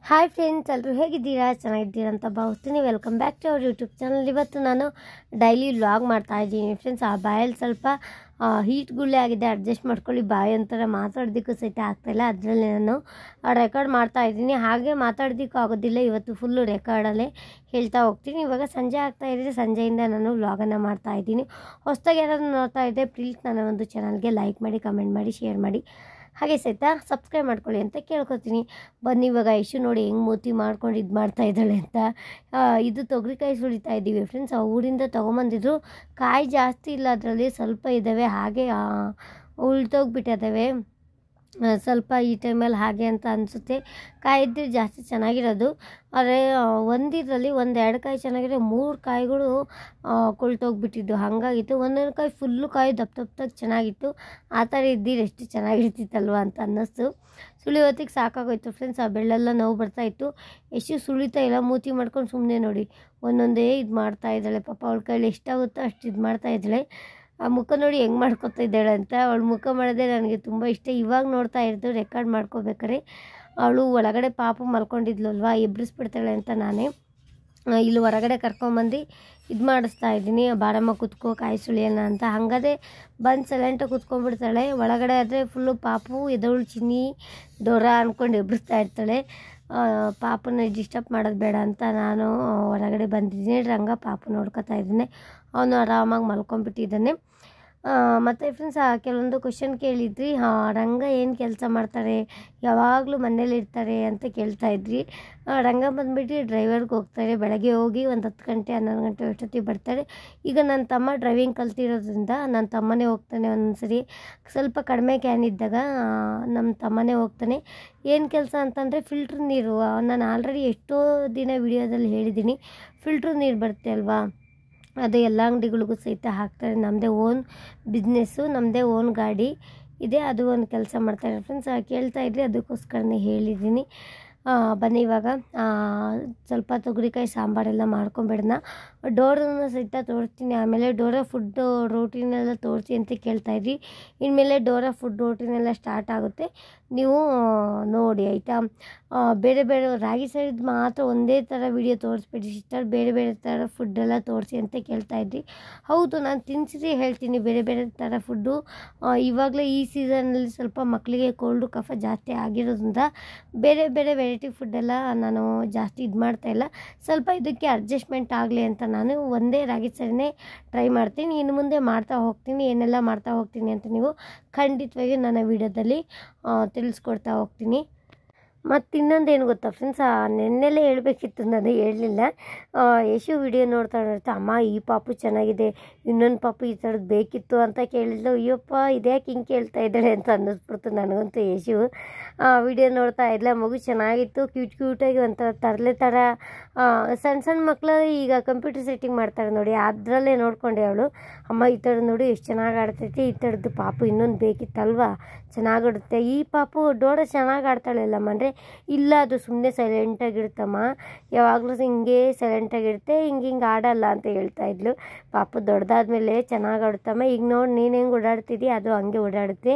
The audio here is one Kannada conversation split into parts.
ಹಾಯ್ ಫ್ರೆಂಡ್ಸ್, ಎಲ್ಲರೂ ಹೇಗಿದ್ದೀರಾ? ಚೆನ್ನಾಗಿದ್ದೀರಾ ಅಂತ ಭಾವಿಸ್ತೀನಿ. Welcome back to our YouTube channel. ಇವತ್ತು ನಾನು ಡೈಲಿ ವ್ಲಾಗ್ ಮಾಡ್ತಾಯಿದ್ದೀನಿ ಫ್ರೆಂಡ್ಸ್. ಆ ಬಾಯಲ್ಲಿ ಸ್ವಲ್ಪ ಹೀಟ್ ಗುಳ್ಳೆ ಆಗಿದೆ, ಅಡ್ಜಸ್ಟ್ ಮಾಡ್ಕೊಳ್ಳಿ. ಬಾಯಿ ಒಂಥರ ಮಾತಾಡೋದಕ್ಕೂ ಸಹಿತ ಆಗ್ತಾಯಿಲ್ಲ, ಅದರಲ್ಲಿ ನಾನು ರೆಕಾರ್ಡ್ ಮಾಡ್ತಾಯಿದ್ದೀನಿ. ಹಾಗೆ ಮಾತಾಡೋದಕ್ಕೂ ಆಗೋದಿಲ್ಲ, ಇವತ್ತು ಫುಲ್ಲು ರೆಕಾರ್ಡಲ್ಲೇ ಹೇಳ್ತಾ ಹೋಗ್ತೀನಿ. ಇವಾಗ ಸಂಜೆ ಆಗ್ತಾಯಿದ್ರೆ ಸಂಜೆಯಿಂದ ನಾನು ವ್ಲಾಗನ್ನು ಮಾಡ್ತಾಯಿದ್ದೀನಿ. ಹೊಸದಾಗಿ ಯಾರಾದರೂ ನೋಡ್ತಾ ಇದ್ದೆ ಪ್ಲೀಸ್ ನನ್ನ ಒಂದು ಚಾನಲ್ಗೆ ಲೈಕ್ ಮಾಡಿ, ಕಮೆಂಟ್ ಮಾಡಿ, ಶೇರ್ ಮಾಡಿ, ಹಾಗೆ ಸಹಿತ ಸಬ್ಸ್ಕ್ರೈಬ್ ಮಾಡ್ಕೊಳ್ಳಿ ಅಂತ ಕೇಳ್ಕೊತೀನಿ. ಬನ್ನಿ ಇವಾಗ ಇಶ್ಯೂ ನೋಡಿ ಹೆಂಗೆ ಮೂತಿ ಮಾಡ್ಕೊಂಡು ಇದು ಮಾಡ್ತಾ ಇದ್ದಾಳೆ ಅಂತ. ಇದು ತೊಗರಿಕಾಯಿ ಸುಳಿತಾ ಇದ್ದೀವಿ ಫ್ರೆಂಡ್ಸ್. ಊರಿಂದ ತೊಗೊಂಬಂದಿದ್ರು. ಕಾಯಿ ಜಾಸ್ತಿ ಇಲ್ಲ, ಅದರಲ್ಲಿ ಸ್ವಲ್ಪ ಇದ್ದಾವೆ, ಹಾಗೆ ಉಳ್ತೋಗ್ಬಿಟ್ಟಿದ್ದಾವೆ ಸ್ವಲ್ಪ ಈ ಟೈಮಲ್ಲಿ ಹಾಗೆ ಅಂತ ಅನಿಸುತ್ತೆ. ಕಾಯಿ ಇದ್ದರೆ ಜಾಸ್ತಿ ಚೆನ್ನಾಗಿರೋದು, ಆದರೆ ಒಂದಿದ್ರಲ್ಲಿ ಒಂದೆರಡು ಕಾಯಿ ಚೆನ್ನಾಗಿರೋ, 3 ಕಾಯಿಗಳು ಕೊಳ್ತೋಗ್ಬಿಟ್ಟಿದ್ದು, ಹಾಗಾಗಿತ್ತು. ಒಂದೊಂದು ಕಾಯಿ ಫುಲ್ಲು ಕಾಯಿ ದಪ್ಪದಾಗಿ ಚೆನ್ನಾಗಿತ್ತು. ಆ ಥರ ಇದ್ದಿದ್ದು ಎಷ್ಟು ಚೆನ್ನಾಗಿರ್ತಿತ್ತಲ್ವ ಅಂತ ಅನ್ನಿಸ್ತು. ಸುಳಿಯೋತ್ತಿಗೆ ಸಾಕಾಗೋಯ್ತು ಫ್ರೆಂಡ್ಸ್. ಆ ಬೆಳ್ಳೆಲ್ಲ ನೋವು ಬರ್ತಾಯಿತ್ತು. ಎಷ್ಟು ಸುಳಿತಾ ಇಲ್ಲ, ಮೂತಿ ಮಾಡ್ಕೊಂಡು ಸುಮ್ಮನೆ ನೋಡಿ ಒಂದೊಂದೇ ಇದು ಮಾಡ್ತಾ ಇದ್ದಾಳೆ. ಪಾಪ ಅವಳ ಕೈಲಿ ಎಷ್ಟಾಗುತ್ತೋ ಅಷ್ಟು ಇದು ಮಾಡ್ತಾ ಇದ್ದಾಳೆ. ಆ ಮುಖ ನೋಡಿ ಹೆಂಗೆ ಮಾಡ್ಕೊತಾ ಇದ್ದಾಳೆ ಅಂತ. ಅವಳು ಮುಖ ಮಾಡೋದೇ ನನಗೆ ತುಂಬ ಇಷ್ಟ. ಇವಾಗ ನೋಡ್ತಾ ಇದ್ದು ರೆಕಾರ್ಡ್ ಮಾಡ್ಕೋಬೇಕಾರೆ ಅವಳು ಒಳಗಡೆ ಪಾಪು ಮಲ್ಕೊಂಡಿದ್ಲಲ್ವ, ಎಬ್ಬಿಸ್ಬಿಡ್ತಾಳೆ ಅಂತ ನಾನೇ ಇಲ್ಲಿ ಹೊರಗಡೆ ಕರ್ಕೊಂಬಂದು ಇದು ಮಾಡಿಸ್ತಾ ಇದ್ದೀನಿ. ಬಾರಮ್ಮ ಕೂತ್ಕೋ ಕಾಯಿ ಸುಳಿಯೋಣ ಅಂತ. ಹಾಗಾದರೆ ಬಂದು ಸೈಲೆಂಟಾಗಿ ಕೂತ್ಕೊಂಡ್ಬಿಡ್ತಾಳೆ. ಒಳಗಡೆ ಆದರೆ ಫುಲ್ಲು ಪಾಪು ಎದವಳು ಚಿನ್ನಿ ದೊರ ಅಂದ್ಕೊಂಡು ಎಬ್ಬಿಸ್ತಾ ಇರ್ತಾಳೆ. ಪಾಪನ ಡಿಸ್ಟರ್ಬ್ ಮಾಡೋದು ಬೇಡ ಅಂತ ನಾನು ಹೊರಗಡೆ ಬಂದಿದ್ದೀನಿ. ರಂಗ ಪಾಪು ನೋಡ್ಕೊತಾ ಇದ್ದೀನಿ, ಅವನು ಆರಾಮಾಗಿ ಮಲ್ಕೊಂಡ್ಬಿಟ್ಟಿದ್ದಾನೆ. ಮತ್ತು ಫ್ರೆಂಡ್ಸ್, ಕೆಲವೊಂದು ಕ್ವಶನ್ ಕೇಳಿದ್ರಿ. ರಂಗ ಏನು ಕೆಲಸ ಮಾಡ್ತಾರೆ, ಯಾವಾಗಲೂ ಮನೇಲಿ ಇರ್ತಾರೆ ಅಂತ ಕೇಳ್ತಾಯಿದ್ರಿ. ರಂಗ ಬಂದುಬಿಟ್ಟು ಡ್ರೈವರ್ಗೆ ಹೋಗ್ತಾರೆ. ಬೆಳಗ್ಗೆ ಹೋಗಿ ಒಂದು 10 ಗಂಟೆ 11 ಗಂಟೆ ಅಷ್ಟೊತ್ತಿಗೆ ಬರ್ತಾರೆ. ಈಗ ನನ್ನ ತಮ್ಮ ಡ್ರೈವಿಂಗ್ ಕಲ್ತಿರೋದ್ರಿಂದ ನನ್ನ ತಮ್ಮನೇ ಹೋಗ್ತಾನೆ. ಒಂದೊಂದ್ಸರಿ ಸ್ವಲ್ಪ ಕಡಿಮೆ ಕ್ಯಾನ್ ಇದ್ದಾಗ ನಮ್ಮ ತಮ್ಮನೇ ಹೋಗ್ತಾನೆ. ಏನು ಕೆಲಸ ಅಂತಂದರೆ ಫಿಲ್ಟ್ರ್ ನೀರು. ನಾನು ಆಲ್ರೆಡಿ ಎಷ್ಟೋ ದಿನ ವಿಡಿಯೋದಲ್ಲಿ ಹೇಳಿದ್ದೀನಿ, ಫಿಲ್ಟ್ರ್ ನೀರು ಬರುತ್ತೆ ಅಲ್ವಾ, ಅದು ಎಲ್ಲ ಅಂಗಡಿಗಳಿಗೂ ಸಹಿತ ಹಾಕ್ತಾರೆ. ನಮ್ಮದೇ ಓನ್ ಬಿಸ್ನೆಸ್ಸು, ನಮ್ಮದೇ ಓನ್ ಗಾಡಿ ಇದೆ, ಅದು ಒಂದು ಕೆಲಸ ಮಾಡ್ತಾರೆ ಫ್ರೆಂಡ್ಸ್. ಕೇಳ್ತಾ ಇದ್ರಿ, ಅದಕ್ಕೋಸ್ಕರನೇ ಹೇಳಿದ್ದೀನಿ. ಬನ್ನಿ ಇವಾಗ ಸ್ವಲ್ಪ ತೊಗರಿಕಾಯಿ ಸಾಂಬಾರೆಲ್ಲ ಮಾಡ್ಕೊಂಬಿಡೋಣ. ಡೋರನ್ನು ಸಹಿತ ತೋರಿಸ್ತೀನಿ. ಆಮೇಲೆ ಡೋರ ಫುಡ್ ರೋಟೀನೆಲ್ಲ ತೋರಿಸಿ ಅಂತ ಕೇಳ್ತಾಯಿದ್ರಿ. ಇನ್ಮೇಲೆ ಡೋರ ಫುಡ್ ರೋಟೀನೆಲ್ಲ ಸ್ಟಾರ್ಟ್ ಆಗುತ್ತೆ, ನೀವು ನೋಡಿ ಆಯಿತಾ. ಬೇರೆ ಬೇರೆ ರಾಗಿ ಸೈಡ್ ಮಾತ್ರ ಒಂದೇ ಥರ ವಿಡಿಯೋ ತೋರಿಸ್ಬಿಡಿ ಸಿಸ್ಟರ್, ಬೇರೆ ಬೇರೆ ಥರ ಫುಡ್ಡೆಲ್ಲ ತೋರಿಸಿ ಅಂತ ಕೇಳ್ತಾಯಿದ್ರಿ. ಹೌದು, ನಾನು ತಿನ್ನಿಸಿದ್ರೆ ಹೇಳ್ತೀನಿ ಬೇರೆ ಬೇರೆ ಥರ ಫುಡ್ಡು. ಇವಾಗಲೇ ಈ ಸೀಸನಲ್ಲಿ ಸ್ವಲ್ಪ ಮಕ್ಕಳಿಗೆ ಕೋಲ್ಡು ಕಫ ಜಾಸ್ತಿ ಆಗಿರೋದ್ರಿಂದ ಬೇರೆ ಬೇರೆ ವೆರೈಟಿ ಫುಡ್ಡೆಲ್ಲ ನಾನು ಜಾಸ್ತಿ ಇದು ಮಾಡ್ತಾಯಿಲ್ಲ. ಸ್ವಲ್ಪ ಇದಕ್ಕೆ ಅಡ್ಜಸ್ಟ್ಮೆಂಟ್ ಆಗಲಿ ಅಂತ ನಾನು ಒಂದೇ ರಾಗಿ ಸರಿನೇ ಟ್ರೈ ಮಾಡ್ತೀನಿ. ಇನ್ನು ಮುಂದೆ ಮಾಡ್ತಾ ಹೋಗ್ತೀನಿ, ಏನೆಲ್ಲ ಮಾಡ್ತಾ ಹೋಗ್ತೀನಿ ಅಂತ ನೀವು ಖಂಡಿತವಾಗಿ ನನ್ನ ವಿಡಿಯೋದಲ್ಲಿ ತಿಳಿಸ್ಕೊಡ್ತಾ ಹೋಗ್ತೀನಿ. ಮತ್ತು ಇನ್ನೊಂದೇನು ಗೊತ್ತಾ ಫ್ರೆಂಡ್ಸ್, ನೆನ್ನೆಲ್ಲೇ ಹೇಳಬೇಕಿತ್ತು, ನಾನು ಹೇಳಲಿಲ್ಲ. ಯಶು ವಿಡಿಯೋ ನೋಡ್ತಾ ಅಮ್ಮ ಈ ಪಾಪು ಚೆನ್ನಾಗಿದೆ, ಇನ್ನೊಂದು ಪಾಪು ಈ ಥರದ್ದು ಬೇಕಿತ್ತು ಅಂತ ಕೇಳಿದ್ಲು. ಅಯ್ಯಪ್ಪ ಇದ್ಯಾಕೆ ಹಿಂಗೆ ಕೇಳ್ತಾ ಇದ್ದಾಳೆ ಅಂತ ಅನ್ನಿಸ್ಬಿಡ್ತು ನನಗಂತೂ. ಯಶು ವಿಡಿಯೋ ನೋಡ್ತಾ ಇದ್ಲ, ಮಗು ಚೆನ್ನಾಗಿತ್ತು, ಕ್ಯೂಟಾಗಿ ಒಂಥರ ತರಲೆ ಥರ. ಸಣ್ಣ ಸಣ್ಣ ಮಕ್ಕಳು ಈಗ ಕಂಪ್ಯೂಟರ್ ಸೆಟ್ಟಿಂಗ್ ಮಾಡ್ತಾರೆ ನೋಡಿ, ಅದರಲ್ಲೇ ನೋಡಿಕೊಂಡೆ ಅವಳು. ಅಮ್ಮ ಈ ಥರದ್ದು ನೋಡಿ ಎಷ್ಟು ಚೆನ್ನಾಗಿ ಆಡ್ತೈತಿ, ಈ ಥರದ್ದು ಪಾಪು ಇನ್ನೊಂದು ಬೇಕಿತ್ತಲ್ವಾ, ಚೆನ್ನಾಗಿಡುತ್ತೆ. ಈ ಪಾಪು ಡೋರ ಚೆನ್ನಾಗಿ ಆಡ್ತಾಳೆಲ್ಲಮ್ಮ ಅಂದರೆ ಇಲ್ಲ, ಅದು ಸುಮ್ಮನೆ ಸೈಲೆಂಟಾಗಿರುತ್ತಮ್ಮ, ಯಾವಾಗಲೂ ಹಿಂಗೆ ಸೈಲೆಂಟಾಗಿರುತ್ತೆ, ಹಿಂಗೆ ಆಡಲ್ಲ ಅಂತ ಹೇಳ್ತಾಯಿದ್ಲು. ಪಾಪು ದೊಡ್ಡದಾದ್ಮೇಲೆ ಚೆನ್ನಾಗಿ ಆಡುತ್ತಮ್ಮ. ಈಗ ನೋಡಿ ನೀನು ಹೆಂಗೆ ಓಡಾಡ್ತಿದ್ದಿ ಅದು ಹಂಗೆ ಓಡಾಡುತ್ತೆ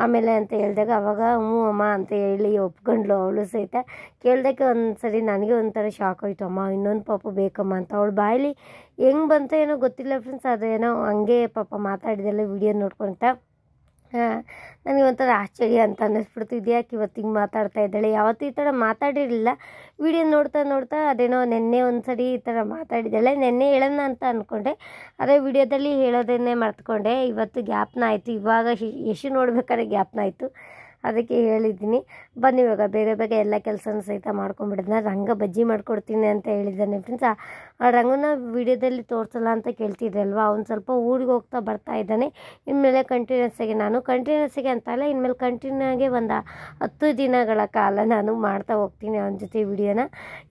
ಆಮೇಲೆ ಅಂತ ಹೇಳಿದಾಗ ಅವಾಗ ಹ್ಞೂ ಅಮ್ಮ ಅಂತ ಹೇಳಿ ಒಪ್ಕೊಂಡ್ಲು ಅವಳು ಸಹಿತ. ಕೇಳ್ದಕ್ಕೆ ಒಂದು ಸರಿ ನನಗೆ ಒಂಥರ ಶಾಕ್ ಆಯಿತು, ಅಮ್ಮ ಇನ್ನೊಂದು ಪಾಪು ಬೇಕಮ್ಮ ಅಂತ. ಅವಳು ಬಾಯಲ್ಲಿ ಹೆಂಗೆ ಬಂತ ಏನೋ ಗೊತ್ತಿಲ್ಲ ಫ್ರೆಂಡ್ಸ್, ಅದೇನೋ ಹಂಗೆ ಪಾಪ ಮಾತಾಡಿದೆಲ್ಲ ವಿಡಿಯೋ ನೋಡ್ಕೊತ ನನಗೆ ಒಂಥರ ಆಶ್ಚರ್ಯ ಅಂತ ಅನ್ನಿಸ್ಬಿಡ್ತು. ಇದ್ಯಾಕೆ ಇವತ್ತು ಹಿಂಗೆ ಮಾತಾಡ್ತಾ ಇದ್ದಾಳೆ, ಯಾವತ್ತೂ ಈ ಥರ ಮಾತಾಡಿರಲಿಲ್ಲ. ವಿಡಿಯೋ ನೋಡ್ತಾ ನೋಡ್ತಾ ಅದೇನೋ ನೆನ್ನೆ ಒಂದು ಸರಿ ಈ ಥರ ಮಾತಾಡಿದ್ದಾಳೆ. ನೆನ್ನೆ ಹೇಳೋಣ ಅಂತ ಅಂದ್ಕೊಂಡೆ, ಅದೇ ವಿಡಿಯೋದಲ್ಲಿ ಹೇಳೋದನ್ನೇ ಮರ್ತ್ಕೊಂಡೆ. ಇವತ್ತು ಜ್ಞಾಪನ ಆಯಿತು, ಇವಾಗ ಯಶು ನೋಡ್ಬೇಕಾದ್ರೆ ಜ್ಞಾಪನ ಆಯಿತು, ಅದಕ್ಕೆ ಹೇಳಿದ್ದೀನಿ. ಬನ್ನಿ ಇವಾಗ ಬೇರೆ ಬೇರೆ ಎಲ್ಲ ಕೆಲಸನೂ ಸಹಿತ ಮಾಡ್ಕೊಂಬಿಡಿದ್ನ. ರಂಗ ಬಜ್ಜಿ ಮಾಡ್ಕೊಡ್ತೀನಿ ಅಂತ ಹೇಳಿದ್ದಾನೆ ಫ್ರೆಂಡ್ಸ್. ಆ ರಂಗನ ವಿಡಿಯೋದಲ್ಲಿ ತೋರಿಸಲ್ಲ ಅಂತ ಕೇಳ್ತಿದ್ರಲ್ವ, ಅವ್ನು ಸ್ವಲ್ಪ ಊರಿಗೆ ಹೋಗ್ತಾ ಬರ್ತಾ ಇದ್ದಾನೆ. ಇನ್ಮೇಲೆ ನಾನು ಕಂಟಿನ್ಯೂಸ್ ಆಗಿ ಅಂತ ಅಲ್ಲ, ಇನ್ಮೇಲೆ ಕಂಟಿನ್ಯೂ ಆಗಿ ಒಂದು 10 ದಿನಗಳ ಕಾಲ ನಾನು ಮಾಡ್ತಾ ಹೋಗ್ತೀನಿ ಅವನ ಜೊತೆ ವಿಡಿಯೋನ.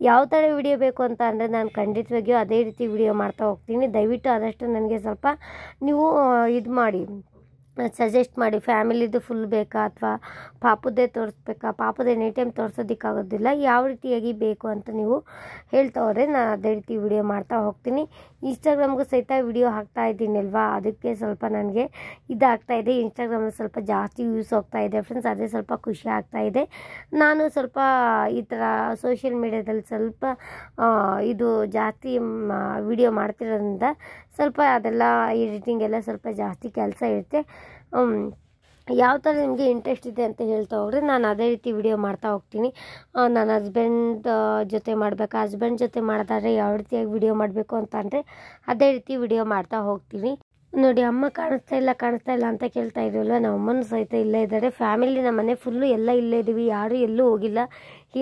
ಯಾವ ಥರ ವಿಡಿಯೋ ಬೇಕು ಅಂತ ಅಂದರೆ ನಾನು ಖಂಡಿತವಾಗಿಯೂ ಅದೇ ರೀತಿ ವಿಡಿಯೋ ಮಾಡ್ತಾ ಹೋಗ್ತೀನಿ. ದಯವಿಟ್ಟು ಆದಷ್ಟು ನನಗೆ ಸ್ವಲ್ಪ ನೀವು ಇದು ಮಾಡಿ, ಸಜೆಸ್ಟ್ ಮಾಡಿ ಫ್ಯಾಮಿಲಿದು ಫುಲ್ ಬೇಕಾ ಅಥವಾ ಪಾಪುದೇ ತೋರಿಸ್ಬೇಕಾ, ಪಾಪುದೇ ಎನಿ ಟೈಮ್ ತೋರಿಸೋದಕ್ಕಾಗೋದಿಲ್ಲ, ಯಾವ ರೀತಿಯಾಗಿ ಬೇಕು ಅಂತ ನೀವು ಹೇಳ್ತಾ ಹೋದರೆ ನಾನು ಅದೇ ರೀತಿ ವಿಡಿಯೋ ಮಾಡ್ತಾ ಹೋಗ್ತೀನಿ. ಇನ್ಸ್ಟಾಗ್ರಾಮ್ಗೂ ಸಹಿತ ವಿಡಿಯೋ ಹಾಕ್ತಾ ಇದ್ದೀನಿ ಅಲ್ವಾ, ಅದಕ್ಕೆ ಸ್ವಲ್ಪ ನನಗೆ ಇದಾಗ್ತಾಯಿದೆ. ಇನ್ಸ್ಟಾಗ್ರಾಮಲ್ಲಿ ಸ್ವಲ್ಪ ಜಾಸ್ತಿ ಯೂಸ್ ಹೋಗ್ತಾ ಇದೆ ಫ್ರೆಂಡ್ಸ್, ಅದೇ ಸ್ವಲ್ಪ ಖುಷಿ ಆಗ್ತಾಯಿದೆ. ನಾನು ಸ್ವಲ್ಪ ಈ ಥರ ಸೋಷಿಯಲ್ ಮೀಡ್ಯಾದಲ್ಲಿ ಸ್ವಲ್ಪ ಇದು ಜಾಸ್ತಿ ವಿಡಿಯೋ ಮಾಡ್ತಿರೋದ್ರಿಂದ ಸ್ವಲ್ಪ ಅದೆಲ್ಲ ಎಡಿಟಿಂಗ್ ಎಲ್ಲ ಸ್ವಲ್ಪ ಜಾಸ್ತಿ ಕೆಲಸ ಇರುತ್ತೆ. ಯಾವ ಥರ ನಿಮಗೆ ಇಂಟ್ರೆಸ್ಟ್ ಇದೆ ಅಂತ ಹೇಳ್ತಾ ಹೋದರೆ ನಾನು ಅದೇ ರೀತಿ ವಿಡಿಯೋ ಮಾಡ್ತಾ ಹೋಗ್ತೀನಿ. ನನ್ನ ಹಸ್ಬೆಂಡ್ ಜೊತೆ ಮಾಡಬೇಕಾ, ಹಸ್ಬೆಂಡ್ ಜೊತೆ ಮಾಡಿದ್ರೆ ಯಾವ ರೀತಿಯಾಗಿ ವಿಡಿಯೋ ಮಾಡಬೇಕು ಅಂತ ಅಂದರೆ ಅದೇ ರೀತಿ ವಿಡಿಯೋ ಮಾಡ್ತಾ ಹೋಗ್ತೀನಿ. ನೋಡಿ, ಅಮ್ಮ ಕಾಣಿಸ್ತಾ ಇಲ್ಲ ಅಂತ ಕೇಳ್ತಾ ಇದ್ದೀವಲ್ಲ, ನಮ್ಮ ಅಮ್ಮನೂ ಸಹಿತ ಇಲ್ಲೇ ಇದ್ದಾರೆ. ಫ್ಯಾಮಿಲಿ ನಮ್ಮ ಮನೆ ಫುಲ್ಲು ಎಲ್ಲ ಇಲ್ಲೇ ಇದ್ದೀವಿ, ಯಾರೂ ಎಲ್ಲೂ ಹೋಗಿಲ್ಲ,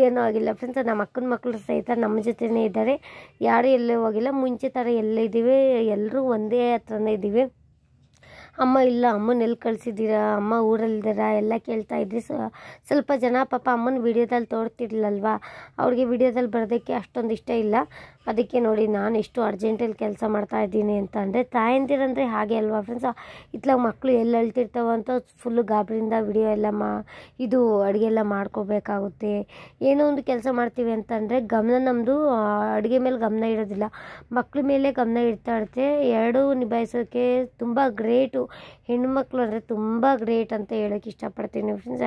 ಏನೂ ಆಗಿಲ್ಲ ಫ್ರೆಂಡ್ಸ್. ನಮ್ಮ ಅಕ್ಕನ ಮಕ್ಕಳು ಸಹಿತ ನಮ್ಮ ಜೊತೆನೇ ಇದ್ದಾರೆ, ಯಾರೂ ಎಲ್ಲೂ ಹೋಗಿಲ್ಲ. ಮುಂಚೆ ಥರ ಎಲ್ಲೇ ಎಲ್ಲರೂ ಒಂದೇ ಹತ್ರನೇ ಇದ್ದೀವಿ. ಅಮ್ಮ ಇಲ್ಲ, ಅಮ್ಮನ ಎಲ್ಲಿ ಕಳಿಸಿದ್ದೀರಾ, ಅಮ್ಮ ಊರಲ್ಲಿದ್ದೀರಾ ಎಲ್ಲ ಕೇಳ್ತಾ ಇದ್ರಿ. ಸ್ವಲ್ಪ ಜನ ಪಾಪ ಅಮ್ಮನ ವಿಡಿಯೋದಲ್ಲಿ ತೋರ್ತಿರ್ಲಿಲ್ವಾ, ಅವ್ರಿಗೆ ವಿಡಿಯೋದಲ್ಲಿ ಬರೋದಕ್ಕೆ ಅಷ್ಟೊಂದು ಇಷ್ಟ ಇಲ್ಲ. ಅದಕ್ಕೆ ನೋಡಿ ನಾನು ಎಷ್ಟು ಅರ್ಜೆಂಟಲ್ಲಿ ಕೆಲಸ ಮಾಡ್ತಾ ಇದ್ದೀನಿ ಅಂತ ಅಂದರೆ, ತಾಯಂದಿರಂದರೆ ಹಾಗೆ ಅಲ್ವಾ ಫ್ರೆಂಡ್ಸ್, ಇತ್ಲಾಗ ಮಕ್ಕಳು ಎಲ್ಲಿ ಅಳ್ತಿರ್ತಾವ ಅಂತ ಫುಲ್ಲು ಗಾಬರಿಯಿಂದ ವಿಡಿಯೋ ಎಲ್ಲ ಇದು ಅಡುಗೆ ಎಲ್ಲ ಮಾಡ್ಕೋಬೇಕಾಗುತ್ತೆ. ಏನೋ ಒಂದು ಕೆಲಸ ಮಾಡ್ತೀವಿ ಅಂತಂದರೆ ಗಮನ ನಮ್ಮದು ಅಡುಗೆ ಮೇಲೆ ಗಮನ ಇರೋದಿಲ್ಲ, ಮಕ್ಕಳ ಮೇಲೆ ಗಮನ ಇರುತ್ತೆ. ಎರಡೂ ನಿಭಾಯಿಸೋಕ್ಕೆ ತುಂಬ ಗ್ರೇಟು ಹೆಣ್ಮಕ್ಳು ಅಂದರೆ, ತುಂಬ ಗ್ರೇಟ್ ಅಂತ ಹೇಳೋಕ್ಕೆ ಇಷ್ಟಪಡ್ತೀನಿ ಫ್ರೆಂಡ್ಸ್.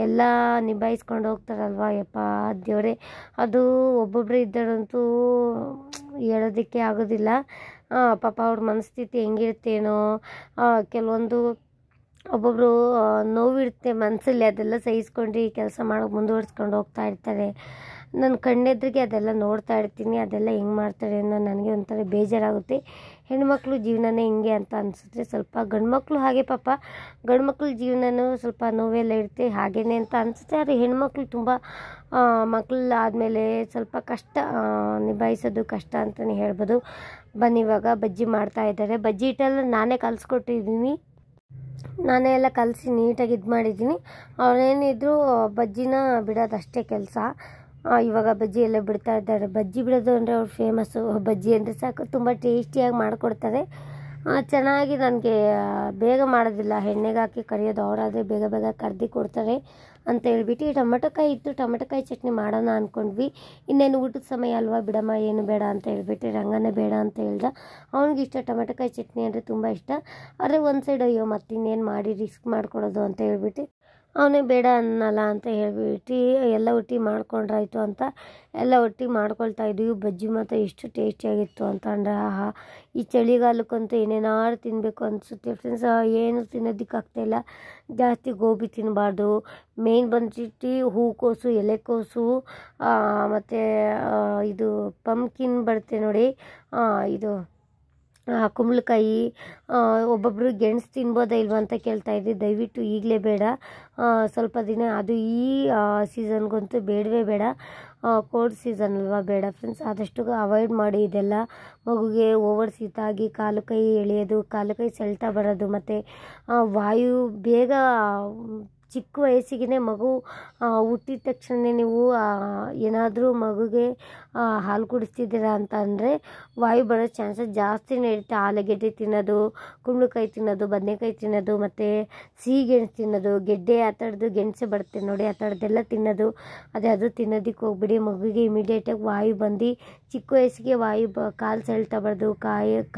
ಎಲ್ಲ ನಿಭಾಯಿಸ್ಕೊಂಡು ಹೋಗ್ತಾರಲ್ವ, ಯಪ್ಪ ದೇವರೇ, ಅದು ಒಬ್ಬೊಬ್ಬರು ಇದ್ದಾರಂತೂ ಹೇಳೋದಕ್ಕೆ ಆಗೋದಿಲ್ಲ. ಪಾಪ ಅವ್ರ ಮನಸ್ಥಿತಿ ಹೆಂಗಿರುತ್ತೇನೋ, ಕೆಲವೊಂದು ಒಬ್ಬೊಬ್ಬರು ನೋವಿರುತ್ತೆ ಮನಸ್ಸಲ್ಲಿ, ಅದೆಲ್ಲ ಸಹಿಸ್ಕೊಂಡು ಈ ಕೆಲಸ ಮಾಡೋಕೆ ಮುಂದುವರ್ಸ್ಕೊಂಡು ಹೋಗ್ತಾ ಇರ್ತಾರೆ. ನನ್ನ ಕಣ್ಣೆದ್ರಿಗೆ ಅದೆಲ್ಲ ನೋಡ್ತಾ ಇರ್ತೀನಿ, ಅದೆಲ್ಲ ಹೆಂಗೆ ಮಾಡ್ತಾರೆ ಅನ್ನೋ ನನಗೆ ಒಂಥರ ಬೇಜಾರಾಗುತ್ತೆ. ಹೆಣ್ಮಕ್ಳು ಜೀವನನೇ ಹಿಂಗೆ ಅಂತ ಅನಿಸುತ್ತೆ. ಸ್ವಲ್ಪ ಗಂಡು ಮಕ್ಕಳು ಹಾಗೆ, ಪಾಪ ಗಂಡು ಮಕ್ಳ ಜೀವನನೂ ಸ್ವಲ್ಪ ನೋವೆಲ್ಲ ಇರುತ್ತೆ ಹಾಗೇನೆ ಅಂತ ಅನಿಸುತ್ತೆ. ಆದರೆ ಹೆಣ್ಮಕ್ಳು ತುಂಬ ಮಕ್ಕಳಾದಮೇಲೆ ಸ್ವಲ್ಪ ಕಷ್ಟ ನಿಭಾಯಿಸೋದು ಕಷ್ಟ ಅಂತಲೇ ಹೇಳ್ಬೋದು. ಬನ್ನಿ, ಇವಾಗ ಬಜ್ಜಿ ಮಾಡ್ತಾ ಇದ್ದಾರೆ. ಬಜ್ಜಿ ಹಿಟ್ಟೆಲ್ಲ ನಾನೇ ಕಲಿಸ್ಕೊಟ್ಟಿದ್ದೀನಿ, ನಾನೇ ಎಲ್ಲ ಕಲಸಿ ನೀಟಾಗಿ ಇದು ಮಾಡಿದ್ದೀನಿ. ಅವ್ರೇನಿದ್ರು ಬಜ್ಜಿನ ಬಿಡೋದಷ್ಟೇ ಕೆಲಸ. ಇವಾಗ ಬಜ್ಜಿ ಎಲ್ಲ ಬಿಡ್ತಾ ಇದ್ದಾರೆ. ಬಜ್ಜಿ ಬಿಡೋದು ಅಂದರೆ ಅವ್ರು ಫೇಮಸ್ಸು, ಬಜ್ಜಿ ಅಂದರೆ ಸಾಕು, ತುಂಬ ಟೇಸ್ಟಿಯಾಗಿ ಮಾಡಿಕೊಡ್ತಾರೆ. ಚೆನ್ನಾಗಿ ನನಗೆ ಬೇಗ ಮಾಡೋದಿಲ್ಲ, ಎಣ್ಣೆಗೆ ಹಾಕಿ ಕರಿಯೋದು, ಅವರಾದರೆ ಬೇಗ ಬೇಗ ಕರ್ದು ಕೊಡ್ತಾರೆ ಅಂತ ಹೇಳ್ಬಿಟ್ಟು ಟೊಮೆಟೊಕಾಯಿ ಇತ್ತು, ಟೊಮೆಟೊಕಾಯಿ ಚಟ್ನಿ ಮಾಡೋಣ ಅಂದ್ಕೊಂಡ್ವಿ. ಇನ್ನೇನು ಊಟದ ಸಮಯ ಅಲ್ವಾ, ಬಿಡಮ್ಮ ಏನು ಬೇಡ ಅಂತ ಹೇಳ್ಬಿಟ್ಟು ರಂಗನೇ ಬೇಡ ಅಂತ ಹೇಳ್ದ. ಅವ್ನಿಗಿಷ್ಟ ಟೊಮೆಟೊಕಾಯಿ ಚಟ್ನಿ ಅಂದರೆ ತುಂಬ ಇಷ್ಟ. ಆದರೆ ಒಂದು ಸೈಡ್ ಅಯ್ಯೋ ಮತ್ತಿನ್ನೇನು ಮಾಡಿ ರಿಸ್ಕ್ ಮಾಡ್ಕೊಡೋದು ಅಂತ ಹೇಳ್ಬಿಟ್ಟು ಅವನೇ ಬೇಡ ಅನ್ನಲ್ಲ ಅಂತ ಹೇಳ್ಬಿಟ್ಟು ಎಲ್ಲ ಒಟ್ಟಿಗೆ ಮಾಡ್ಕೊಂಡ್ರಾಯ್ತು ಅಂತ ಎಲ್ಲ ಒಟ್ಟಿಗೆ ಮಾಡ್ಕೊಳ್ತಾ ಇದ್ವಿ. ಬಜ್ಜಿ ಮಾತ್ರ ಎಷ್ಟು ಟೇಸ್ಟಿಯಾಗಿತ್ತು ಅಂತ ಅಂದರೆ, ಆಹಾ, ಈ ಚಳಿಗಾಲಕ್ಕಂತೂ ಏನೇನಾರು ತಿನ್ನಬೇಕು ಅನಿಸುತ್ತೆ ಫ್ರೆಂಡ್ಸ್. ಏನು ತಿನ್ನೋದಕ್ಕಾಗ್ತಾಯಿಲ್ಲ. ಜಾಸ್ತಿ ಗೋಬಿ ತಿನ್ನಬಾರ್ದು. ಮೇನ್ ಬಂದ್ಬಿಟ್ಟು ಹೂಕೋಸು, ಎಲೆಕೋಸು, ಮತ್ತು ಇದು ಪಂಪ್ಕಿನ್ ಬರುತ್ತೆ ನೋಡಿ, ಇದು ಕುಂಬಳಕಾಯಿ. ಒಬ್ಬೊಬ್ಬರು ಗೆಣಸು ತಿನ್ಬೋದಾ ಇಲ್ವಾ ಅಂತ ಕೇಳ್ತಾಯಿದ್ದೆ. ದಯವಿಟ್ಟು ಈಗಲೇ ಬೇಡ, ಸ್ವಲ್ಪ ದಿನ, ಅದು ಈ ಸೀಸನ್ಗಂತೂ ಬೇಡವೇ ಬೇಡ. ಕೋಲ್ಡ್ ಸೀಸನ್ ಅಲ್ವಾ, ಬೇಡ ಫ್ರೆಂಡ್ಸ್. ಆದಷ್ಟು ಅವಾಯ್ಡ್ ಮಾಡಿ ಇದೆಲ್ಲ. ಮಗುಗೆ ಓವರ್ ಶೀತ ಆಗಿ ಕಾಲು ಕೈ ಎಳೆಯೋದು, ಕಾಲು ಕೈ ಸೆಳ್ತ ಬರೋದು, ಮತ್ತು ವಾಯು ಬೇಗ ಚಿಕ್ಕ ವಯಸ್ಸಿಗೆ ಮಗು ಹುಟ್ಟಿದ ತಕ್ಷಣ ನೀವು ಏನಾದರೂ ಮಗುಗೆ ಹಾಲು ಕುಡಿಸ್ತಿದ್ದೀರಾ ಅಂತ ಅಂದರೆ ವಾಯು ಬರೋ ಚಾನ್ಸಸ್ ಜಾಸ್ತಿನೇ ಇರುತ್ತೆ. ಆಲೂಗೆಡ್ಡೆ ತಿನ್ನೋದು, ಕುಂಬಳಕಾಯಿ ತಿನ್ನೋದು, ಬದನೆಕಾಯಿ ತಿನ್ನೋದು, ಮತ್ತು ಸಿಹಿ ಗೆಣಸು ತಿನ್ನೋದು, ಗೆಡ್ಡೆ ಆ ಥರದ್ದು ಗೆಣಸು ಬರುತ್ತೆ ನೋಡಿ, ಆ ಥರದ್ದೆಲ್ಲ ತಿನ್ನೋದು. ಅದು ತಿನ್ನೋದಕ್ಕೆ ಹೋಗ್ಬಿಡಿ. ಮಗುಗೆ ಇಮಿಡಿಯೇಟಾಗಿ ವಾಯು ಬಂದು ಚಿಕ್ಕ ವಯಸ್ಸಿಗೆ ಕಾಲು ಸೆಳ್ತಾ ಬರೋದು,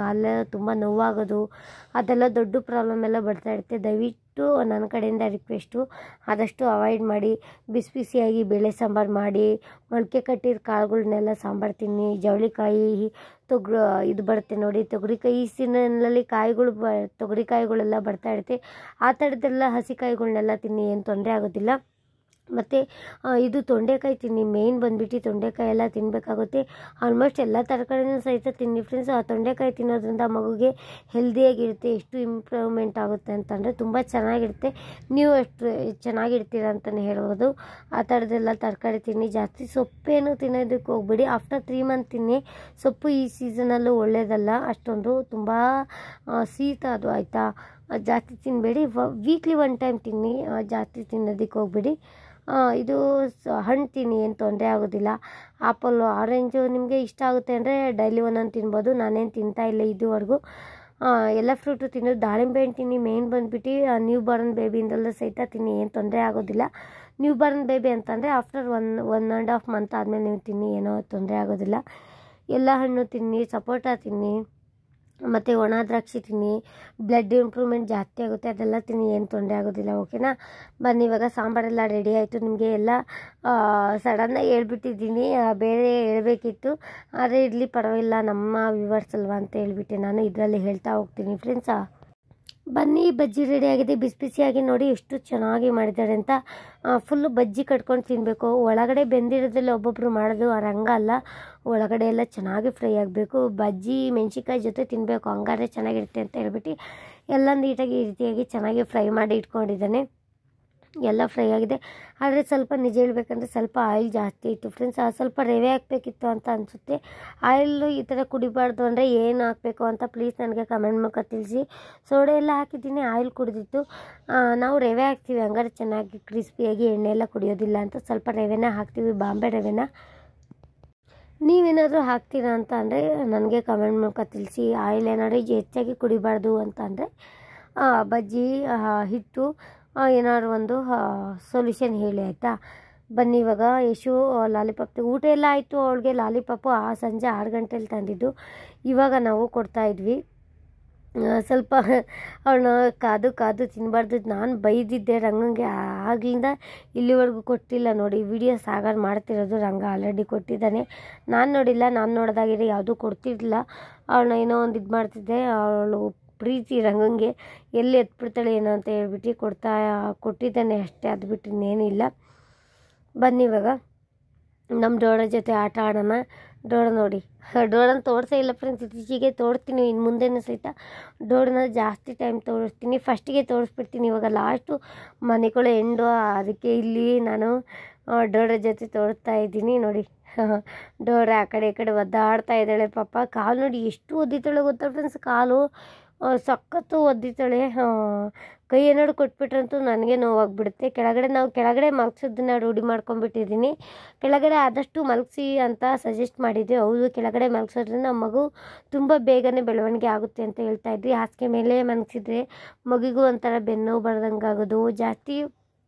ಕಾಲು ತುಂಬ ನೋವಾಗೋದು, ಅದೆಲ್ಲ ದೊಡ್ಡ ಪ್ರಾಬ್ಲಮ್ ಎಲ್ಲ ಬರ್ತಾ ಇರುತ್ತೆ. ದಯವಿಟ್ಟು ನನ್ನ ಕಡೆಯಿಂದ ರಿಕ್ವೆಸ್ಟು, ಆದಷ್ಟು ಅವಾಯ್ಡ್ ಮಾಡಿ. ಬಿಸಿ ಬಿಸಿಯಾಗಿ ಬೇಳೆ ಸಾಂಬಾರು ಮಾಡಿ, ಮೊಳಕೆ ಕಟ್ಟಿದ ಕಾಳುಗಳನ್ನೆಲ್ಲ ಸಾಂಬಾರು ತಿನ್ನಿ. ಜವಳಿಕಾಯಿ, ಇದು ಬರುತ್ತೆ ನೋಡಿ ತೊಗರಿಕಾಯಿ, ಈ ಸೀಸನ್ನಲ್ಲಿ ಕಾಯಿಗಳು ತೊಗರಿಕಾಯಿಗಳೆಲ್ಲ ಬರ್ತಾ ಇರುತ್ತೆ. ಆ ಥರದ್ದೆಲ್ಲ ಹಸಿ ಕಾಯಿಗಳನ್ನೆಲ್ಲ ತಿನ್ನಿ, ಏನು ತೊಂದರೆ ಆಗೋದಿಲ್ಲ. ಮತ್ತು ಇದು ತೊಂಡೆಕಾಯಿ ತಿನ್ನಿ, ಮೇಯ್ನ್ ಬಂದುಬಿಟ್ಟು ತೊಂಡೆಕಾಯಿ ಎಲ್ಲ ತಿನ್ನಬೇಕಾಗುತ್ತೆ. ಆಲ್ಮೋಸ್ಟ್ ಎಲ್ಲ ತರಕಾರಿನೂ ಸಹಿತ ತಿನ್ನಿ ಫ್ರೆಂಡ್ಸ್. ಆ ತೊಂಡೆಕಾಯಿ ತಿನ್ನೋದ್ರಿಂದ ಮಗುಗೆ ಹೆಲ್ದಿಯಾಗಿರುತ್ತೆ. ಎಷ್ಟು ಇಂಪ್ರೂವ್ಮೆಂಟ್ ಆಗುತ್ತೆ ಅಂತಂದರೆ ತುಂಬ ಚೆನ್ನಾಗಿರುತ್ತೆ. ನೀವು ಎಷ್ಟು ಚೆನ್ನಾಗಿರ್ತೀರ ಅಂತಲೇ ಹೇಳ್ಬೋದು. ಆ ಥರದ್ದೆಲ್ಲ ತರಕಾರಿ ತಿನ್ನಿ. ಜಾಸ್ತಿ ಸೊಪ್ಪೇನು ತಿನ್ನೋದಕ್ಕೆ ಹೋಗ್ಬೇಡಿ. ಆಫ್ಟರ್ 3 ಮಂತ್ ತಿನ್ನಿ. ಸೊಪ್ಪು ಈ ಸೀಸನಲ್ಲೂ ಒಳ್ಳೆಯದಲ್ಲ ಅಷ್ಟೊಂದು, ತುಂಬ ಶೀತ ಅದು, ಆಯಿತಾ. ಜಾಸ್ತಿ ತಿನ್ನಬೇಡಿ. ವೀಕ್ಲಿ 1 ಟೈಮ್ ತಿನ್ನಿ, ಜಾಸ್ತಿ ತಿನ್ನೋದಕ್ಕೆ ಹೋಗ್ಬೇಡಿ. ಇದು ಹಣ್ಣು ತಿನ್ನಿ, ಏನು ತೊಂದರೆ ಆಗೋದಿಲ್ಲ. ಆಪಲ್ಲು, ಆರೆಂಜು ನಿಮಗೆ ಇಷ್ಟ ಆಗುತ್ತೆ ಅಂದರೆ ಡೈಲಿ ಒಂದೊಂದು ತಿನ್ಬೋದು. ನಾನೇನು ತಿಂತಾಯಿಲ್ಲ ಇದುವರೆಗೂ. ಎಲ್ಲ ಫ್ರೂಟು ತಿನ್ನು. ದಾಳಿಂಬೆ ಹಣ್ಣು ತಿನ್ನಿ. ಮೇನ್ ಬಂದುಬಿಟ್ಟು ನ್ಯೂ ಬಾರ್ನ್ ಬೇಬಿಯಿಂದಲೂ ಸಹಿತ ತಿನ್ನಿ, ಏನು ತೊಂದರೆ ಆಗೋದಿಲ್ಲ. ನ್ಯೂ ಬಾರ್ನ್ ಬೇಬಿ ಅಂತಂದರೆ ಆಫ್ಟರ್ 1.5 ಮಂತ್ ಆದಮೇಲೆ ನೀವು ತಿನ್ನಿ, ಏನೋ ತೊಂದರೆ ಆಗೋದಿಲ್ಲ. ಎಲ್ಲ ಹಣ್ಣು ತಿನ್ನಿ, ಸಪೋಟ ತಿನ್ನಿ, ಮತ್ತು ಒಣ ದ್ರಾಕ್ಷಿ ತಿನ್ನಿ. ಬ್ಲಡ್ ಇಂಪ್ರೂವ್ಮೆಂಟ್ ಜಾಸ್ತಿ ಆಗುತ್ತೆ, ಅದೆಲ್ಲ ತಿನ್ನಿ, ಏನು ತೊಂದರೆ ಆಗೋದಿಲ್ಲ. ಓಕೆನಾ? ಬನ್ನಿ, ಇವಾಗ ಸಾಂಬಾರೆಲ್ಲ ರೆಡಿ ಆಯಿತು. ನಿಮಗೆ ಎಲ್ಲ ಸಡನ್ನಾಗಿ ಹೇಳ್ಬಿಟ್ಟಿದ್ದೀನಿ, ಬೇರೆ ಹೇಳಬೇಕಿತ್ತು, ಆದರೆ ಇರಲಿ ಪರವಾಗಿಲ್ಲ, ನಮ್ಮ ವ್ಯೂವರ್ಸ್ ಅಲ್ವಾ ಅಂತ ಹೇಳ್ಬಿಟ್ಟೆ ನಾನು ಇದರಲ್ಲಿ ಹೇಳ್ತಾ ಹೋಗ್ತೀನಿ ಫ್ರೆಂಡ್ಸಾ. ಬನ್ನಿ, ಬಜ್ಜಿ ರೆಡಿಯಾಗಿದೆ. ಬಿಸಿ ಬಿಸಿಯಾಗಿ ನೋಡಿ ಎಷ್ಟು ಚೆನ್ನಾಗಿ ಮಾಡಿದ್ದಾರೆ ಅಂತ. ಫುಲ್ಲು ಬಜ್ಜಿ ಕಟ್ಕೊಂಡು ತಿನ್ನಬೇಕು. ಒಳಗಡೆ ಬೆಂದಿರೋದ್ರಲ್ಲಿ ಒಬ್ಬೊಬ್ಬರು ಮಾಡೋದು ರಂಗ ಅಲ್ಲ, ಒಳಗಡೆ ಎಲ್ಲ ಚೆನ್ನಾಗಿ ಫ್ರೈ ಆಗಬೇಕು. ಬಜ್ಜಿ ಮೆಣಸಿನ್ಕಾಯಿ ಜೊತೆ ತಿನ್ನಬೇಕು, ಹಂಗಾದ್ರೆ ಚೆನ್ನಾಗಿರುತ್ತೆ ಅಂತ ಹೇಳ್ಬಿಟ್ಟು ಎಲ್ಲ ನೀಟಾಗಿ ಈ ರೀತಿಯಾಗಿ ಚೆನ್ನಾಗಿ ಫ್ರೈ ಮಾಡಿ ಇಟ್ಕೊಂಡಿದ್ದಾನೆ. ಎಲ್ಲ ಫ್ರೈ ಆಗಿದೆ. ಆದರೆ ಸ್ವಲ್ಪ ನಿಜ ಹೇಳ್ಬೇಕಂದ್ರೆ ಸ್ವಲ್ಪ ಆಯಿಲ್ ಜಾಸ್ತಿ ಇತ್ತು ಫ್ರೆಂಡ್ಸ್. ಸ್ವಲ್ಪ ರವೆ ಹಾಕಬೇಕಿತ್ತು ಅಂತ ಅನಿಸುತ್ತೆ. ಆಯಿಲು ಈ ಥರ ಕುಡಿಬಾರ್ದು ಅಂದರೆ ಏನು ಹಾಕಬೇಕು ಅಂತ ಪ್ಲೀಸ್ ನನಗೆ ಕಮೆಂಟ್ ಮೂಲಕ ತಿಳಿಸಿ. ಸೋಡಾ ಎಲ್ಲ ಹಾಕಿದ್ದೀನಿ, ಆಯಿಲ್ ಕುಡಿದಿತ್ತು. ನಾವು ರವೆ ಹಾಕ್ತೀವಿ, ಹಂಗಾರೆ ಚೆನ್ನಾಗಿ ಕ್ರಿಸ್ಪಿಯಾಗಿ ಎಣ್ಣೆ ಎಲ್ಲ ಕುಡಿಯೋದಿಲ್ಲ ಅಂತ ಸ್ವಲ್ಪ ರವೆನ ಹಾಕ್ತೀವಿ, ಬಾಂಬೆ ರವೆನ. ನೀವೇನಾದರೂ ಹಾಕ್ತೀರಾ ಅಂತ ಅಂದರೆ ನನಗೆ ಕಮೆಂಟ್ ಮೂಲಕ ತಿಳಿಸಿ. ಆಯಿಲ್ ಏನಾದರೂ ಹೆಚ್ಚಾಗಿ ಕುಡಿಬಾರ್ದು ಅಂತ ಅಂದರೆ ಬಜ್ಜಿ ಹಿಟ್ಟು ಏನಾದ್ರು ಒಂದು ಸೊಲ್ಯೂಷನ್ ಹೇಳಿ, ಆಯಿತಾ? ಬನ್ನಿ, ಇವಾಗ ಯಶು ಲಾಲಿಪಾಪ್ ಊಟ ಎಲ್ಲ ಆಯಿತು. ಅವಳಿಗೆ ಲಾಲಿಪಾಪು ಸಂಜೆ 6 ಗಂಟೆಲಿ ತಂದಿದ್ದು, ಇವಾಗ ನಾವು ಕೊಡ್ತಾಯಿದ್ವಿ. ಸ್ವಲ್ಪ ಅವಳನ್ನ ಕಾದು ತಿನ್ನಬಾರ್ದು. ನಾನು ಬೈದಿದ್ದೆ ರಂಗಂಗೆ, ಆಗ್ಲಿಂದ ಇಲ್ಲಿವರೆಗೂ ಕೊಟ್ಟಿಲ್ಲ. ನೋಡಿ ವಿಡಿಯೋಸ್ ಆಗಾರು ಮಾಡ್ತಿರೋದು, ರಂಗ ಆಲ್ರೆಡಿ ಕೊಟ್ಟಿದ್ದಾನೆ. ನಾನು ನೋಡಿಲ್ಲ, ನಾನು ನೋಡಿದಾಗಿರೋ ಯಾವುದೂ ಕೊಡ್ತಿರ್ಲಿಲ್ಲ. ಅವಳನ್ನ ಏನೋ ಒಂದು ಇದು ಮಾಡ್ತಿದ್ದೆ. ಅವಳು ಪ್ರೀತಿ ರಂಗಂಗೆ ಎಲ್ಲಿ ಎತ್ಬಿಡ್ತಾಳೆ ಏನೋ ಅಂತ ಹೇಳ್ಬಿಟ್ಟು ಕೊಟ್ಟಿದ್ದಾನೆ ಅಷ್ಟೇ, ಅದು ಬಿಟ್ಟು ಇನ್ನೇನಿಲ್ಲ. ಬನ್ನಿ, ಇವಾಗ ನಮ್ಮ ಡೋಳ ಜೊತೆ ಆಟ ಆಡೋಣ. ಡೋಳ ನೋಡಿ, ಡೋಳನ್ನ ತೋರಿಸೇ ಇಲ್ಲ ಫ್ರೆಂಡ್ಸ್, ಇತ್ತೀಚೆಗೆ ತೋರಿಸ್ತೀನಿ. ಇನ್ನು ಮುಂದೆನೂ ಸಹಿತ ಡೋಳನ್ನ ಜಾಸ್ತಿ ಟೈಮ್ ತೋರಿಸ್ತೀನಿ. ಫಸ್ಟಿಗೆ ತೋರಿಸ್ಬಿಡ್ತೀನಿ, ಇವಾಗ ಲಾಸ್ಟು ಮನೆಗಳು ಎಂಡು, ಅದಕ್ಕೆ ಇಲ್ಲಿ ನಾನು ಡೋಳ ಜೊತೆ ತೋರಿಸ್ತಾ ಇದ್ದೀನಿ. ನೋಡಿ, ಡೋರ ಆ ಕಡೆ ಈ ಕಡೆ ಒದ್ದಾಡ್ತಾ ಇದ್ದಾಳೆ ಪಾಪ. ಕಾಲು ನೋಡಿ ಎಷ್ಟು ಒದ್ದಿತಾಳೆ ಗೊತ್ತಾ ಫ್ರೆಂಡ್ಸ್, ಕಾಲು ಸಖತ್ತು ಒದ್ದಿತಾಳೆ. ಕೈ ಏನಾದ್ರು ಕೊಟ್ಬಿಟ್ರಂತೂ ನನಗೆ ನೋವಾಗ್ಬಿಡುತ್ತೆ. ನಾವು ಕೆಳಗಡೆ ಮಲಗಿಸೋದನ್ನ ರೂಢಿ ಮಾಡ್ಕೊಂಡ್ಬಿಟ್ಟಿದ್ದೀನಿ. ಕೆಳಗಡೆ ಆದಷ್ಟು ಮಲಗಿಸಿ ಅಂತ ಸಜೆಸ್ಟ್ ಮಾಡಿದ್ದೆ. ಹೌದು, ಕೆಳಗಡೆ ಮಲಗಿಸೋದ್ರಿಂದ ನಮ್ಮ ಮಗು ತುಂಬ ಬೇಗನೆ ಬೆಳವಣಿಗೆ ಆಗುತ್ತೆ ಅಂತ ಹೇಳ್ತಾ ಇದ್ವಿ. ಹಾಸಿಗೆ ಮೇಲೆ ಮಲಗಿಸಿದ್ರೆ ಮಗುಗೂ ಒಂಥರ ಬೆನ್ನು ಬರ್ದಂಗೆ ಆಗೋದು, ಜಾಸ್ತಿ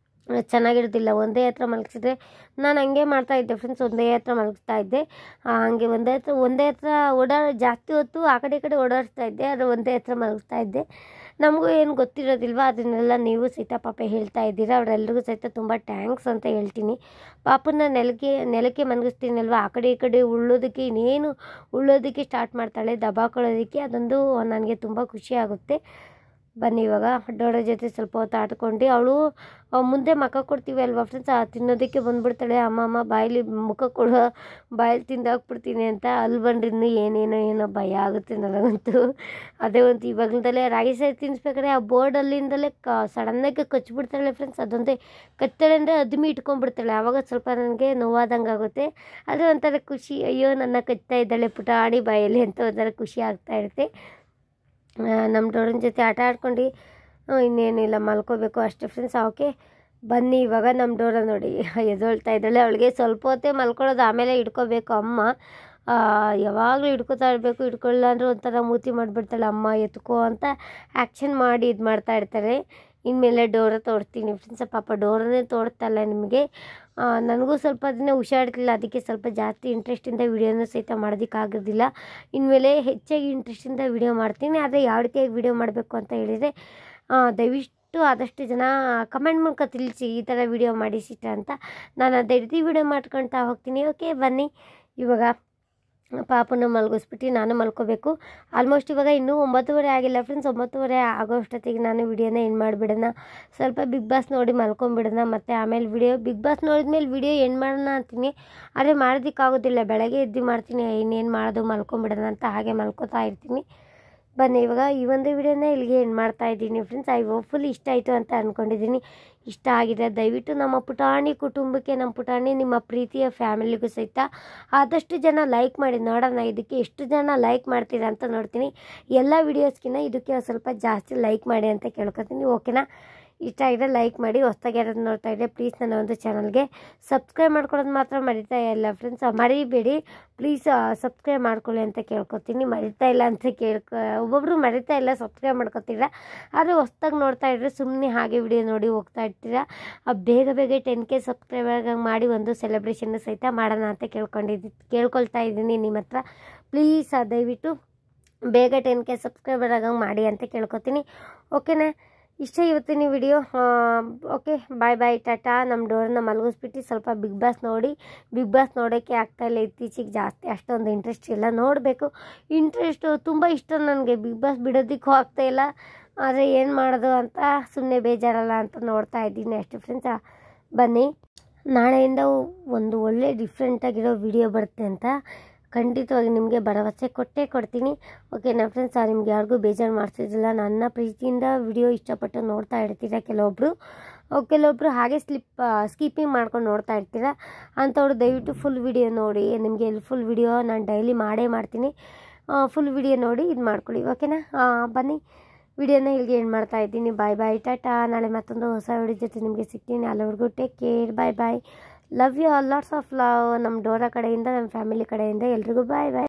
ಚೆನ್ನಾಗಿರೋದಿಲ್ಲ. ಒಂದೇ ಹತ್ರ ಮಲಗಿಸಿದ್ರೆ ನಾನು ಹಂಗೆ ಮಾಡ್ತಾಯಿದ್ದೆ ಫ್ರೆಂಡ್ಸ್, ಒಂದೇ ಹತ್ರ ಮಲಗಿಸ್ತಾ ಇದ್ದೆ. ಹಾಗೆ ಒಂದೇ ಹತ್ರ ಜಾಸ್ತಿ ಹೊತ್ತು ಆ ಕಡೆ ಈ ಕಡೆ ಓಡಾಡಿಸ್ತಾ ಇದ್ದೆ, ಅದು ಒಂದೇ ಹತ್ರ ಮಲಗಿಸ್ತಾ ಇದ್ದೆ. ನಮಗೂ ಏನು ಗೊತ್ತಿರೋದಿಲ್ವ, ಅದನ್ನೆಲ್ಲ ನೀವು ಸಹಿತ ಪಾಪ ಹೇಳ್ತಾ ಇದ್ದೀರಾ. ಅವರೆಲ್ಲರಿಗೂ ಸಹಿತ ತುಂಬ ಥ್ಯಾಂಕ್ಸ್ ಅಂತ ಹೇಳ್ತೀನಿ. ಪಾಪನ ನೆಲಕ್ಕೆ ಮಲಗಿಸ್ತೀನಿ ಅಲ್ವಾ, ಆ ಕಡೆ ಈ ಕಡೆ ಉಳ್ಳೋದಕ್ಕೆ ಸ್ಟಾರ್ಟ್ ಮಾಡ್ತಾಳೆ, ದಬಾಕೊಳ್ಳೋದಕ್ಕೆ. ಅದೊಂದು ನನಗೆ ತುಂಬ ಖುಷಿ ಆಗುತ್ತೆ. ಬನ್ನಿ, ಇವಾಗ ಡೋಳ ಜೊತೆ ಸ್ವಲ್ಪ ಹೊತ್ತು ಆಡ್ಕೊಂಡು ಅವಳು ಮುಂದೆ ಮುಖ ಕೊಡ್ತೀವಿ ಅಲ್ವಾ ಫ್ರೆಂಡ್ಸ್, ತಿನ್ನೋದಕ್ಕೆ ಬಂದುಬಿಡ್ತಾಳೆ. ಅಮ್ಮ ಬಾಯಲ್ಲಿ ಮುಖ ಕೊಡೋ, ಬಾಯಲ್ಲಿ ತಿಂದಾಕ್ಬಿಡ್ತೀನಿ ಅಂತ. ಅಲ್ಲಿ ಬಂದ್ರೆ ಇನ್ನೂ ಏನೋ ಭಯ ಆಗುತ್ತೆ ನನಗಂತೂ. ಅದೇ ಒಂದು ಇವಾಗಲಿಂದಲೇ ರಾಗಿ ಸೈಡ್ ತಿನ್ನಿಸ್ಬೇಕಾದ್ರೆ ಆ ಬೋರ್ಡಲ್ಲಿಂದಲೇ ಸಡನ್ನಾಗಿ ಕಚ್ಚಿಬಿಡ್ತಾಳೆ ಫ್ರೆಂಡ್ಸ್. ಅದೊಂದೇ ಕಚ್ತಾಳೆ ಅಂದರೆ ಅದ್ಮಿ ಇಟ್ಕೊಂಡ್ಬಿಡ್ತಾಳೆ. ಆವಾಗ ಸ್ವಲ್ಪ ನನಗೆ ನೋವಾದಂಗೆ ಆಗುತ್ತೆ. ಆದರೆ ಒಂಥರ ಖುಷಿ, ಅಯ್ಯೋ ನನ್ನ ಕಚ್ತಾ ಇದ್ದಾಳೆ ಪುಟಾಣಿ ಬಾಯಲ್ಲಿ ಅಂತ ಒಂಥರ ಖುಷಿ ಆಗ್ತಾ ಇರುತ್ತೆ. ನಮ್ಮ ಡೋಳನ ಜೊತೆ ಆಟ ಆಡ್ಕೊಂಡು ಇನ್ನೇನಿಲ್ಲ, ಮಲ್ಕೋಬೇಕು ಅಷ್ಟೇ ಫ್ರೆಂಡ್ಸ್. ಓಕೆ, ಬನ್ನಿ, ಇವಾಗ ನಮ್ಮ ಡೋಳ ನೋಡಿ ಎದೊಳ್ತಾ ಇದ್ದಾಳೆ. ಅವಳಿಗೆ ಸ್ವಲ್ಪ ಹೊತ್ತೇ ಮಲ್ಕೊಳ್ಳೋದು, ಆಮೇಲೆ ಹಿಡ್ಕೋಬೇಕು ಅಮ್ಮ. ಯಾವಾಗಲೂ ಹಿಡ್ಕೋತಾ ಇರಬೇಕು, ಹಿಡ್ಕೊಳ್ಳ ಅಂದರೆ ಒಂಥರ ಮೂತಿ ಮಾಡಿಬಿಡ್ತಾಳೆ. ಅಮ್ಮ ಎತ್ಕೋ ಅಂತ ಆ್ಯಕ್ಷನ್ ಮಾಡಿ ಇದು ಮಾಡ್ತಾ ಇರ್ತಾರೆ. ಇನ್ಮೇಲೆ ಡೋರ ತೋರಿಸ್ತೀನಿ ಫ್ರೆಂಡ್ಸ್. ಪಾಪ ಡೋರನ್ನೇ ತೋರಿಸ್ತಲ್ಲ ನಿಮಗೆ. ನನಗೂ ಸ್ವಲ್ಪ ದಿನ ಹುಷಾರಿರಲಿಲ್ಲ, ಅದಕ್ಕೆ ಸ್ವಲ್ಪ ಜಾಸ್ತಿ ಇಂಟ್ರೆಸ್ಟಿಂದ ವಿಡಿಯೋನ ಸಹಿತ ಮಾಡೋದಕ್ಕಾಗೋದಿಲ್ಲ. ಇನ್ಮೇಲೆ ಹೆಚ್ಚಾಗಿ ಇಂಟ್ರೆಸ್ಟಿಂದ ವಿಡಿಯೋ ಮಾಡ್ತೀನಿ. ಆದರೆ ಯಾವ ರೀತಿಯಾಗಿ ವಿಡಿಯೋ ಮಾಡಬೇಕು ಅಂತ ಹೇಳಿದರೆ ದಯವಿಟ್ಟು ಆದಷ್ಟು ಜನ ಕಮೆಂಟ್ ಮೂಲಕ ತಿಳಿಸಿ, ಈ ಥರ ವಿಡಿಯೋ ಮಾಡಿಸಿಟ್ಟ ಅಂತ. ನಾನು ಅದೇ ರೀತಿ ವಿಡಿಯೋ ಮಾಡ್ಕೊಳ್ತಾ ಹೋಗ್ತೀನಿ. ಓಕೆ, ಬನ್ನಿ, ಇವಾಗ ಪಾಪನ ಮಲಗಿಸ್ಬಿಟ್ಟು ನಾನು ಮಲ್ಕೋಬೇಕು. ಆಲ್ಮೋಸ್ಟ್ ಇವಾಗ ಇನ್ನೂ 9:30 ಆಗಿಲ್ಲ ಫ್ರೆಂಡ್ಸ್. 9:30 ಆಗೋ ಅಷ್ಟೊತ್ತಿಗೆ ನಾನು ವಿಡಿಯೋನ ಎಂಡ್ ಮಾಡಿಬಿಡೋಣ. ಸ್ವಲ್ಪ ಬಿಗ್ ಬಾಸ್ ನೋಡಿ ಮಲ್ಕೊಂಬಿಡೋಣ, ಮತ್ತು ಆಮೇಲೆ ಬಿಗ್ ಬಾಸ್ ನೋಡಿದ್ಮೇಲೆ ವಿಡಿಯೋ ಎಂಡ್ ಮಾಡೋಣ ಅಂತೀನಿ. ಆದರೆ ಮಾಡೋದಕ್ಕಾಗೋದಿಲ್ಲ, ಬೆಳಗ್ಗೆ ಎದ್ದು ಮಾಡ್ತೀನಿ. ಇನ್ನೇನು ಮಾಡೋದು, ಮಲ್ಕೊಂಬಿಡೋಣ ಅಂತ ಹಾಗೆ ಮಲ್ಕೋತಾ ಇರ್ತೀನಿ. ಬನ್ನಿ, ಇವಾಗ ಈ ಒಂದು ವಿಡಿಯೋನ ಇಲ್ಲಿಗೆ ಎಂಡ್ ಮಾಡ್ತಾ ಇದ್ದೀನಿ ಫ್ರೆಂಡ್ಸ್. ಐ ಹೋಪ್ಫುಲಿ ಇಷ್ಟ ಆಯಿತು ಅಂತ ಅಂದ್ಕೊಂಡಿದ್ದೀನಿ. ಇಷ್ಟ ಆಗಿದೆ ದಯವಿಟ್ಟು ನಮ್ಮ ಪುಟಾಣಿ ಕುಟುಂಬಕ್ಕೆ, ನಮ್ಮ ಪುಟಾಣಿ ನಿಮ್ಮ ಪ್ರೀತಿಯ ಫ್ಯಾಮಿಲಿಗೂ ಸಹಿತ ಆದಷ್ಟು ಜನ ಲೈಕ್ ಮಾಡಿ. ನೋಡೋಣ ಇದಕ್ಕೆ ಎಷ್ಟು ಜನ ಲೈಕ್ ಮಾಡ್ತೀರಾ ಅಂತ ನೋಡ್ತೀನಿ. ಎಲ್ಲ ವೀಡಿಯೋಸ್ಗಿನ್ನ ಇದಕ್ಕೆ ಸ್ವಲ್ಪ ಜಾಸ್ತಿ ಲೈಕ್ ಮಾಡಿ ಅಂತ ಕೇಳ್ಕೊತೀನಿ. ಓಕೆನಾ? ಇಷ್ಟ ಆಗಿದ್ರೆ ಲೈಕ್ ಮಾಡಿ. ಹೊಸ್ದಾಗಿ ಯಾರಾದ್ರು ನೋಡ್ತಾ ಇದ್ದರೆ ಪ್ಲೀಸ್ ನನ್ನ ಒಂದು ಚಾನಲ್ಗೆ ಸಬ್ಸ್ಕ್ರೈಬ್ ಮಾಡ್ಕೊಳ್ಳೋದು ಮಾತ್ರ ಮರಿತಾ ಇಲ್ಲ ಫ್ರೆಂಡ್ಸ್. ಮರಿಬೇಡಿ ಪ್ಲೀಸ್, ಸಬ್ಸ್ಕ್ರೈಬ್ ಮಾಡ್ಕೊಳ್ಳಿ ಅಂತ ಕೇಳ್ಕೊತೀನಿ. ಮರಿತಾ ಇಲ್ಲ ಅಂತ ಒಬ್ಬೊಬ್ಬರು ಮರಿತಾ ಇಲ್ಲ, ಸಬ್ಸ್ಕ್ರೈಬ್ ಮಾಡ್ಕೊತೀರ. ಆದರೆ ಹೊಸ್ದಾಗಿ ನೋಡ್ತಾ ಇದ್ದರೆ ಸುಮ್ಮನೆ ಹಾಗೆ ವಿಡಿಯೋ ನೋಡಿ ಹೋಗ್ತಾ ಇರ್ತೀರ. ಬೇಗ 10K ಸಬ್ಸ್ಕ್ರೈಬರ್ ಮಾಡಿ ಒಂದು ಸೆಲೆಬ್ರೇಷನ್ ಸಹಿತ ಮಾಡೋಣ ಅಂತ ಕೇಳ್ಕೊಳ್ತಾ ಇದ್ದೀನಿ ನಿಮ್ಮ ಹತ್ರ. ಪ್ಲೀಸ್ ದಯವಿಟ್ಟು ಬೇಗ 10K ಸಬ್ಸ್ಕ್ರೈಬರ್ ಆಗಂಗೆ ಮಾಡಿ ಅಂತ ಕೇಳ್ಕೊತೀನಿ. ಓಕೆನಾ? ಇಷ್ಟೇ ಇವತ್ತಿನ ವಿಡಿಯೋ. ಓಕೆ, ಬಾಯ್ ಬಾಯ್, ಟಾಟಾ. ನಮ್ಮ ಡೋರನ್ನ ಮಲಗಿಸ್ಬಿಟ್ಟು ಸ್ವಲ್ಪ ಬಿಗ್ ಬಾಸ್ ನೋಡೋಕ್ಕೆ ಆಗ್ತಾಯಿಲ್ಲ. ಇತ್ತೀಚೆಗೆ ಜಾಸ್ತಿ ಅಷ್ಟೊಂದು ಇಂಟ್ರೆಸ್ಟ್ ಇಲ್ಲ. ನೋಡಬೇಕು, ತುಂಬ ಇಷ್ಟ ನನಗೆ. ಬಿಗ್ ಬಾಸ್ ಬಿಡೋದಕ್ಕೂ ಆಗ್ತಾಯಿಲ್ಲ. ಆದರೆ ಏನು ಮಾಡೋದು ಅಂತ ಸುಮ್ಮನೆ ಬೇಜಾರಲ್ಲ ಅಂತ ನೋಡ್ತಾ ಇದ್ದೀನಿ ಅಷ್ಟೇ ಫ್ರೆಂಡ್ಸ್. ಬನ್ನಿ, ನಾಳೆಯಿಂದ ಒಂದು ಒಳ್ಳೆ ಡಿಫ್ರೆಂಟಾಗಿರೋ ವಿಡಿಯೋ ಬರುತ್ತೆ ಅಂತ ಖಂಡಿತವಾಗಿ ನಿಮಗೆ ಭರವಸೆ ಕೊಡ್ತೀನಿ. ಓಕೆನಾ ಫ್ರೆಂಡ್ಸ್? ನಿಮ್ಗೆ ಯಾರಿಗೂ ಬೇಜಾರು ಮಾಡಿಸಿದ್ದಿಲ್ಲ. ನನ್ನ ಪ್ರೀತಿಯಿಂದ ವಿಡಿಯೋ ಇಷ್ಟಪಟ್ಟು ನೋಡ್ತಾ ಇರ್ತೀರ. ಕೆಲವೊಬ್ಬರು ಹಾಗೆ ಸ್ಕಿಪ್ಪಿಂಗ್ ಮಾಡ್ಕೊಂಡು ನೋಡ್ತಾ ಇರ್ತೀರ. ಅಂಥವ್ರು ದಯವಿಟ್ಟು ಫುಲ್ ವಿಡಿಯೋ ನೋಡಿ. ನಿಮಗೆ ಫುಲ್ ವಿಡಿಯೋ ನಾನು ಡೈಲಿ ಮಾಡ್ತೀನಿ. ಫುಲ್ ವಿಡಿಯೋ ನೋಡಿ ಇದು ಮಾಡ್ಕೊಳ್ಳಿ. ಓಕೆನಾ? ಬನ್ನಿ, ವಿಡಿಯೋನ ಇಲ್ಲಿಗೆ ಏನು ಮಾಡ್ತಾ ಇದ್ದೀನಿ. ಬಾಯ್ ಬಾಯ್, ಟಾಟಾ. ನಾಳೆ ಮತ್ತೊಂದು ಹೊಸ ವಿಡಿಯೋ ಜೊತೆ ನಿಮಗೆ ಸಿಗ್ತೀನಿ. ಅಲ್ಲಿವರೆಗೂ take care, bye bye. Love you all, lots of love. ನಮ್ಮ ಡೋರಾ ಕಡೆಯಿಂದ, ನಮ್ಮ ಫ್ಯಾಮಿಲಿ ಕಡೆಯಿಂದ ಎಲ್ರಿಗೂ ಬಾಯ್ ಬಾಯ್.